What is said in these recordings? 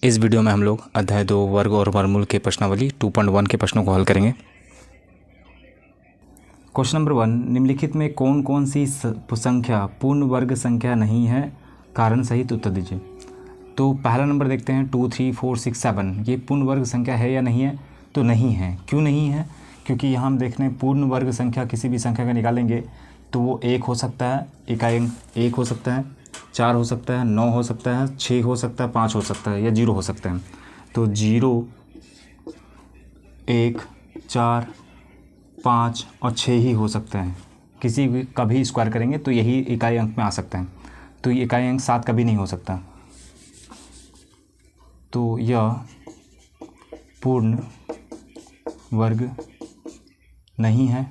इस वीडियो में हम लोग अध्याय 2 वर्ग और वर्गमूल के प्रश्नावली 2.1 के प्रश्नों को हल करेंगे। क्वेश्चन नंबर 1, निम्नलिखित में कौन कौन सी संख्या पूर्ण वर्ग संख्या नहीं है, कारण सहित उत्तर दीजिए। तो पहला नंबर देखते हैं 2, 3, 4, 6, 7, ये पूर्ण वर्ग संख्या है या नहीं है। तो नहीं है। क्यों नहीं है? क्योंकि यहाँ हम देख रहे हैं पूर्ण वर्ग संख्या किसी भी संख्या का निकालेंगे तो वो 1 हो सकता है, इकाई अंक 1 हो सकता है, 4 हो सकता है, 9 हो सकता है, 6 हो सकता है, 5 हो सकता है या 0 हो सकता है। तो 0, 1, 4, 5 और 6 ही हो सकते हैं। किसी भी का भी स्क्वायर करेंगे तो यही इकाई अंक में आ सकता है। तो ये इकाई अंक 7 कभी नहीं हो सकता। तो यह पूर्ण वर्ग नहीं है,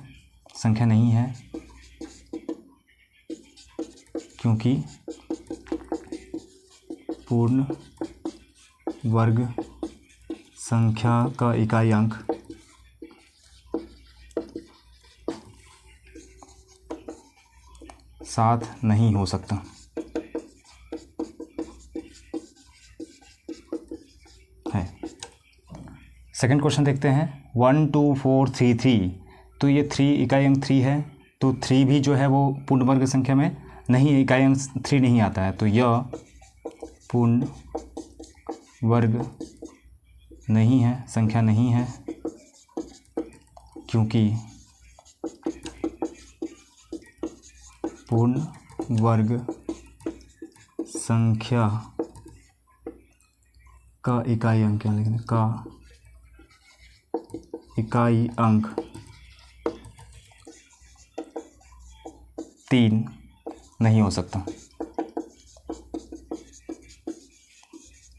संख्या नहीं है, क्योंकि पूर्ण वर्ग संख्या का इकाई अंक 7 नहीं हो सकता। है। सेकंड क्वेश्चन देखते हैं 1, 2, 4, 3, 3। तो ये 3 इकाई अंक 3 है, तो 3 भी जो है वो पूर्ण वर्ग संख्या में नहीं है, इकाई अंक 3 नहीं आता है। तो यह पूर्ण वर्ग नहीं है, संख्या नहीं है, क्योंकि पूर्ण वर्ग संख्या का इकाई अंक क्या लिखना, का इकाई अंक 3 नहीं हो सकता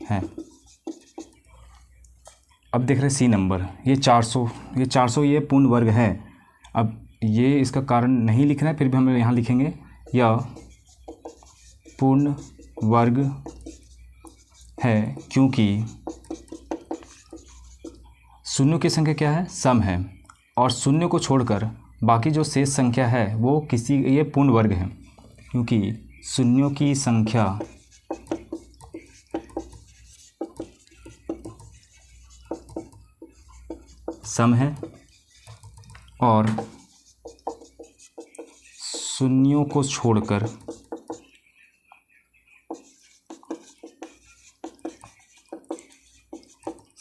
है। अब देख रहे हैं सी नंबर, ये 400 ये पूर्ण वर्ग है। अब ये इसका कारण नहीं लिखना है, फिर भी हम यहाँ लिखेंगे यह पूर्ण वर्ग है, क्योंकि शून्यों की संख्या क्या है, सम है, और शून्य को छोड़कर बाकी जो शेष संख्या है वो ये पूर्ण वर्ग है, क्योंकि शून्यों की संख्या सम है और शून्यों को छोड़कर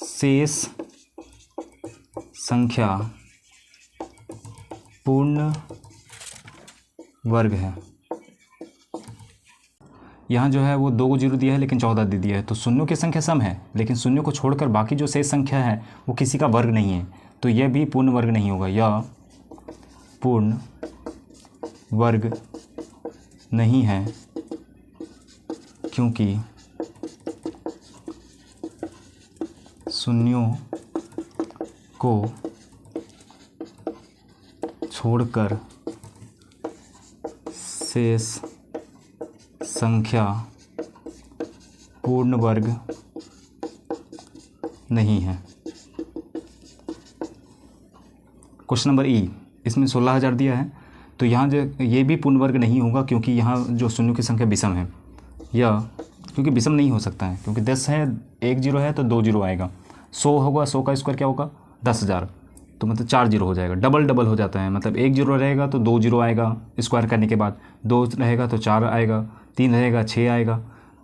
शेष संख्या पूर्ण वर्ग है। यहाँ जो है वो 2 को 0 दिया है लेकिन 14 दे दिया है, तो शून्यों की संख्या सम है, लेकिन शून्यों को छोड़कर बाकी जो शेष संख्या है वो किसी का वर्ग नहीं है, तो यह भी पूर्ण वर्ग नहीं होगा। यह पूर्ण वर्ग नहीं है, क्योंकि शून्यों को छोड़कर शेष संख्या पूर्ण वर्ग नहीं है। क्वेश्चन नंबर ई, इसमें 16,000 दिया है, तो यहाँ जो ये भी पूर्ण वर्ग नहीं होगा, क्योंकि यहाँ जो शून्यों की संख्या विषम है, या क्योंकि विषम नहीं हो सकता है, क्योंकि 10 है, 1 0 है तो 2 0 आएगा। 100 होगा, 100 का स्क्वायर क्या होगा, 10,000, तो मतलब 4 0 हो जाएगा, डबल हो जाता है, मतलब 1 0 रहेगा तो 2 0 आएगा स्क्वायर करने के बाद, 2 रहेगा तो 4 आएगा, 3 रहेगा 6 आएगा।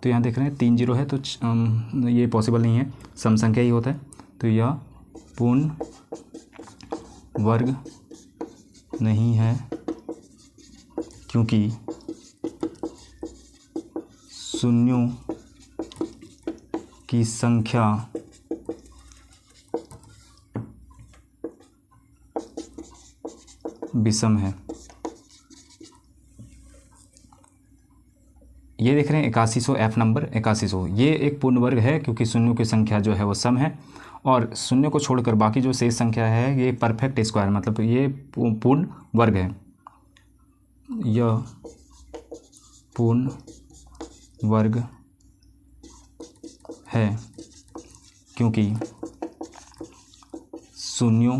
तो यहाँ देख रहे हैं 3 0 है तो ये पॉसिबल नहीं है, सम संख्या ही होता है। तो यह पूर्ण वर्ग नहीं है, क्योंकि शून्यों की संख्या विषम है। ये देख रहे हैं 8100 एफ नंबर 8100, ये एक पूर्ण वर्ग है, क्योंकि शून्यों की संख्या जो है वो सम है, और शून्य को छोड़कर बाकी जो शेष संख्या है ये परफेक्ट स्क्वायर, मतलब ये पूर्ण वर्ग है। यह पूर्ण वर्ग है, क्योंकि शून्यों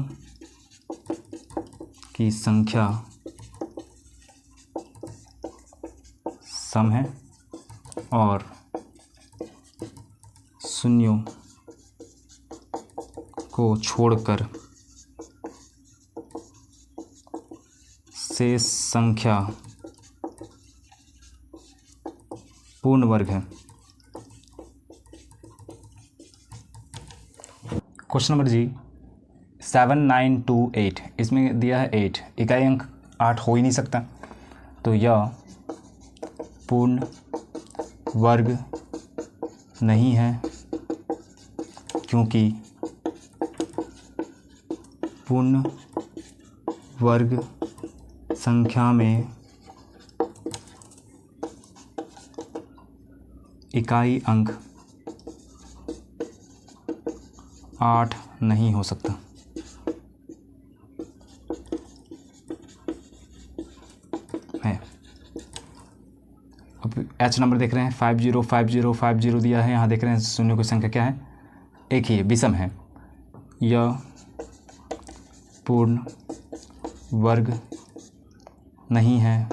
की संख्या सम है और शून्यों को छोड़कर शेष संख्या पूर्ण वर्ग है। क्वेश्चन नंबर जी 7928, इसमें दिया है 8, इकाई अंक 8 हो ही नहीं सकता, तो यह पूर्ण वर्ग नहीं है क्योंकि पूर्ण वर्ग संख्या में इकाई अंक 8 नहीं हो सकता। है अब एच नंबर देख रहे हैं 505050 दिया है, यहाँ देख रहे हैं शून्यों की संख्या क्या है, एक ही है, विषम है। यह पूर्ण वर्ग नहीं है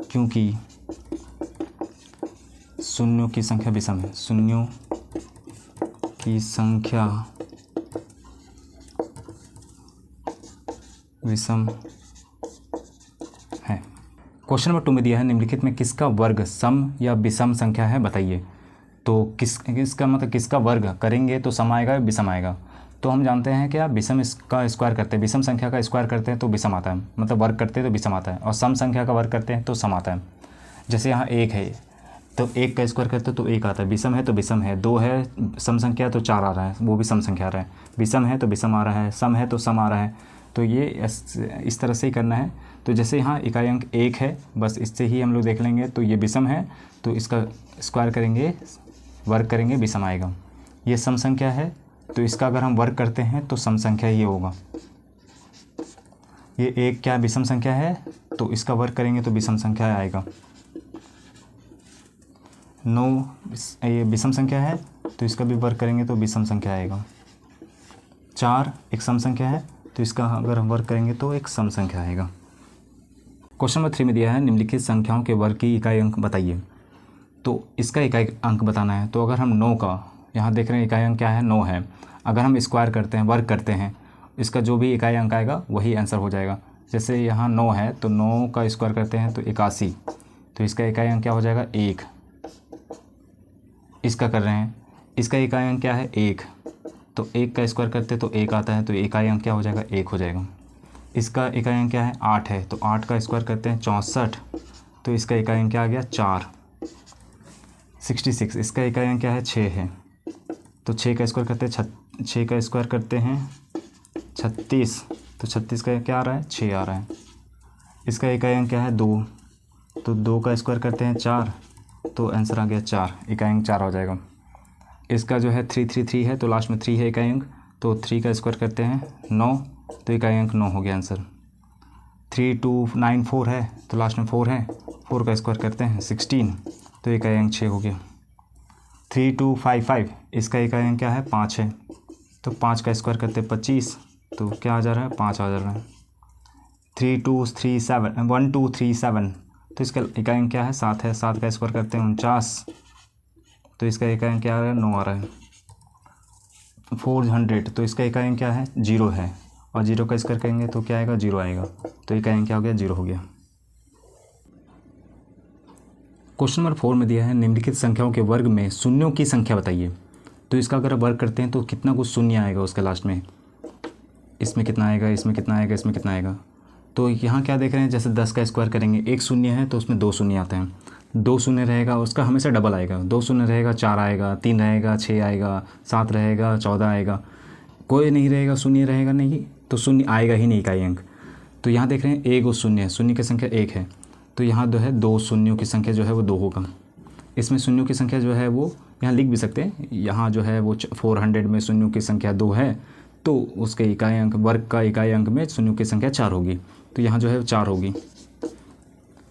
क्योंकि शून्यों की संख्या विषम है। शून्यों की संख्या विषम है। क्वेश्चन नंबर 2 में दिया है निम्नलिखित में किसका वर्ग सम या विषम संख्या है बताइए। तो किसका मतलब किसका वर्ग करेंगे तो सम आएगा या विषम आएगा। तो हम जानते हैं कि आप विषम इसका स्क्वायर करते हैं, विषम संख्या का स्क्वायर करते हैं तो विषम आता है, मतलब वर्ग करते हैं तो विषम आता है, और सम संख्या का वर्ग करते हैं तो सम आता है। जैसे यहाँ 1 है तो 1 का स्क्वायर करते हैं तो 1 आता है, विषम है तो विषम है, 2 है सम संख्या तो 4 आ रहा है, वो भी सम संख्या आ रहा है, विषम है तो विषम आ रहा है, सम है तो सम आ रहा है। तो ये इस तरह से ही करना है। तो जैसे यहाँ इकाई अंक 1 है, बस इससे ही हम लोग देख लेंगे, तो ये विषम है तो इसका स्क्वायर करेंगे, वर्ग करेंगे, विषम आएगा। ये सम संख्या है तो इसका अगर हम वर्ग करते हैं तो सम संख्या ही होगा। ये 1 क्या विषम संख्या है तो इसका वर्ग करेंगे तो विषम संख्या आएगा। 9 ये विषम संख्या है तो इसका भी वर्ग करेंगे तो विषम संख्या आएगा। 4 एक सम संख्या है तो इसका अगर हम वर्ग करेंगे तो एक सम संख्या आएगा। क्वेश्चन नंबर 3 में दिया है निम्नलिखित संख्याओं के वर्ग की इकाई अंक बताइए। तो इसका इकाई अंक बताना है। तो अगर हम 9 का, यहाँ देख रहे हैं इकाई अंक क्या है 9 है, अगर हम स्क्वायर करते हैं, वर्ग करते हैं, इसका जो भी इकाई अंक आएगा वही आंसर हो जाएगा। जैसे यहाँ 9 है तो 9 का स्क्वायर करते हैं तो 81, तो इसका इकाई अंक क्या हो जाएगा 1। इसका कर रहे हैं, इसका इकाई अंक क्या है 1, तो 1 का स्क्वायर करते तो 1 आता है, तो इकाई अंक क्या हो जाएगा 1 हो जाएगा। इसका इकाई अंक क्या है 8 है, तो 8 का स्क्वायर करते हैं 64, तो इसका इकाई अंक क्या आ गया 4। 66 इसका इकाई अंक क्या है 6 है, तो 6 का स्क्वायर करते हैं 6 का स्क्वायर करते हैं 36, तो 36 का क्या आ रहा है 6 आ रहा है। इसका इकाई अंक क्या है 2, तो 2 का स्क्वायर करते हैं 4, तो आंसर आ गया 4, इकाई अंक 4 हो जाएगा। इसका जो है 333 है तो लास्ट में 3 है इकाई अंक, तो 3 का स्क्वायर करते हैं 9, तो इकाई अंक 9 हो गया आंसर। 3294 है तो लास्ट में 4 है, 4 का स्क्वायर करते हैं 16, तो इकाई अंक 6 हो गया। 3255 इसका इकाई अंक क्या है 5 है, तो 5 का स्क्वायर करते हैं 25, तो क्या आ जा रहा है 5 आ जा रहा है। 1237 तो इसका इकाई अंक क्या है 7 है, 7 का स्क्वायर करते हैं 49, तो इसका इकाई अंक क्या आ रहा है 9 आ रहा है। 400 तो इसका इकाई अंक क्या है 0 है, और 0 का स्क्वायर करेंगे तो क्या आएगा 0 आएगा, तो इकाई अंक क्या हो गया 0 हो गया। क्वेश्चन नंबर 4 में दिया है निम्नलिखित संख्याओं के वर्ग में शून्यों की संख्या बताइए। तो इसका अगर वर्ग करते हैं तो कितना कुछ शून्य आएगा उसके लास्ट में, इसमें कितना आएगा, इसमें कितना आएगा, इसमें कितना आएगा। तो यहाँ क्या देख रहे हैं, जैसे 10 का स्क्वायर करेंगे, एक शून्य है तो उसमें 2 शून्य आते हैं, 2 शून्य रहेगा उसका हमेशा डबल आएगा, 2 शून्य रहेगा 4 आएगा, 3 रहेगा 6 आएगा, 7 रहेगा 14 आएगा, कोई नहीं रहेगा शून्य रहेगा नहीं, तो शून्य आएगा ही नहीं इकाई अंक। तो यहाँ देख रहे हैं एक और शून्य है, शून्य की संख्या 1 है, तो यहाँ जो है 2 शून्यों की संख्या जो है वो 2 होगा। इसमें शून्यों की संख्या जो है वो यहाँ लिख भी सकते हैं, यहाँ जो है वो 400 में शून्यों की संख्या 2 है, तो उसके इकाई अंक, वर्ग का इकाई अंक में शून्यों की संख्या 4 होगी, तो यहाँ जो है 4 होगी।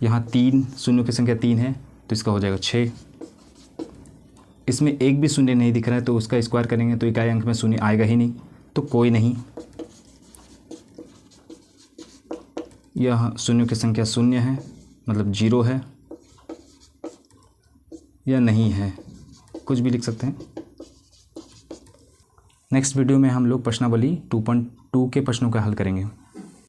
यहाँ 3 शून्यों की संख्या 3 है तो इसका हो जाएगा 6। इसमें एक भी शून्य नहीं दिख रहा है तो उसका स्क्वायर करेंगे तो इकाई अंक में शून्य आएगा ही नहीं, तो कोई नहीं। यह शून्यों की संख्या 0 है, मतलब 0 है या नहीं है, कुछ भी लिख सकते हैं। नेक्स्ट वीडियो में हम लोग प्रश्नावली 2.2 के प्रश्नों का हल करेंगे।